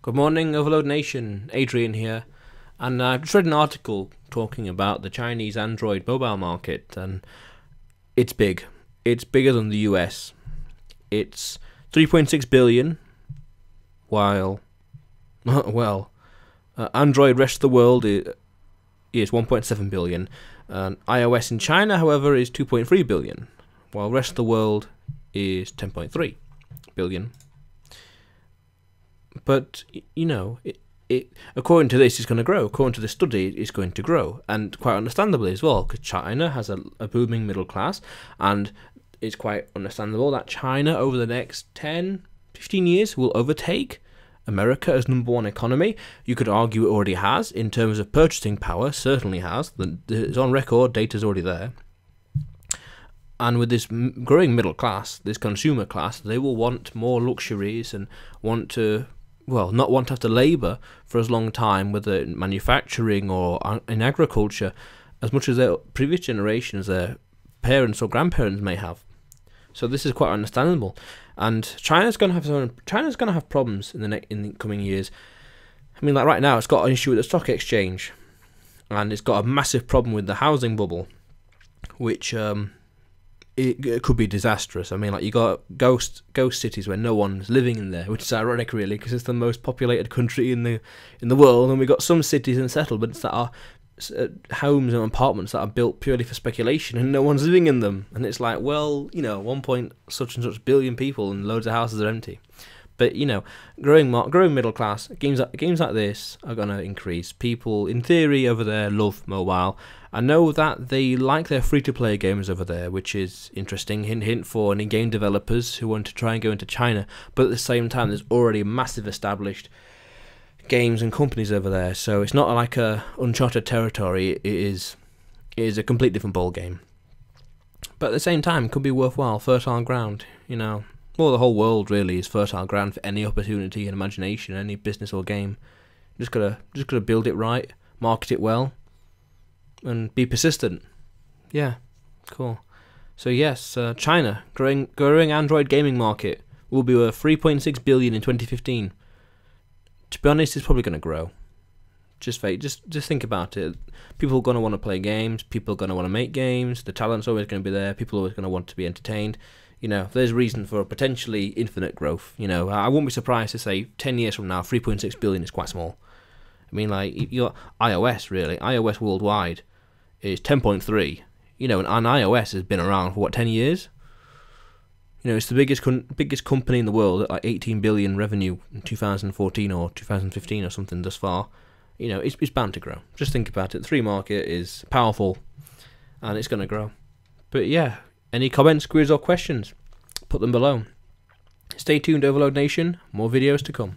Good morning, Overload Nation. Adrian here, and I've just read an article talking about the Chinese Android mobile market, and it's big. It's bigger than the US. It's 3.6 billion, while Android rest of the world is 1.7 billion, and iOS in China, however, is 2.3 billion, while rest of the world is 10.3 billion. But it according to this, it's going to grow. According to the study, it's going to grow, and quite understandably as well, because China has a booming middle class, and it's quite understandable that China over the next 10, 15 years will overtake America as #1 economy. You could argue it already has in terms of purchasing power. Certainly has. It's on record. Data's already there. And with this growing middle class, this consumer class, they will want more luxuries and want to, not want to have to labour for as long time, whether in manufacturing or in agriculture, as much as their previous generations, their parents or grandparents may have. So this is quite understandable, and China's going to have problems in the coming years. I mean, like right now, it's got an issue with the stock exchange, and it's got a massive problem with the housing bubble, which it could be disastrous. I mean, like, you got ghost cities where no one's living in there, which is ironic, really, because it's the most populated country in the world, and we got some cities and settlements that are homes and apartments that are built purely for speculation, and no one's living in them. And it's like, 1 point such and such billion people, and loads of houses are empty. But growing middle class, games like this are gonna increase. People, in theory, over there love mobile. I know that they like their free-to-play games over there, which is interesting. Hint, hint for any game developers who want to try and go into China. But at the same time, there's already massive established games and companies over there, so it's not like a uncharted territory. It is a complete different ball game. But at the same time, it could be worthwhile, fertile ground. Well, the whole world really is fertile ground for any opportunity and imagination, any business or game. Just gotta build it right, market it well, and be persistent. Yeah, cool. So yes, China growing Android gaming market will be worth 3.6 billion in 2015. To be honest, it's probably going to grow. Just think about it. People are going to want to play games. People are going to want to make games. The talent's always going to be there. People are always going to want to be entertained. There's reason for potentially infinite growth. I wouldn't be surprised to say 10 years from now, 3.6 billion is quite small. I mean, like, your iOS, really. iOS worldwide is 10.3. And iOS has been around for, 10 years? It's the biggest company in the world at like 18 billion revenue in 2014 or 2015 or something thus far. It's bound to grow. Just think about it. The free market is powerful, and it's going to grow. But yeah, any comments, queries or questions, put them below. Stay tuned, Overload Nation. More videos to come.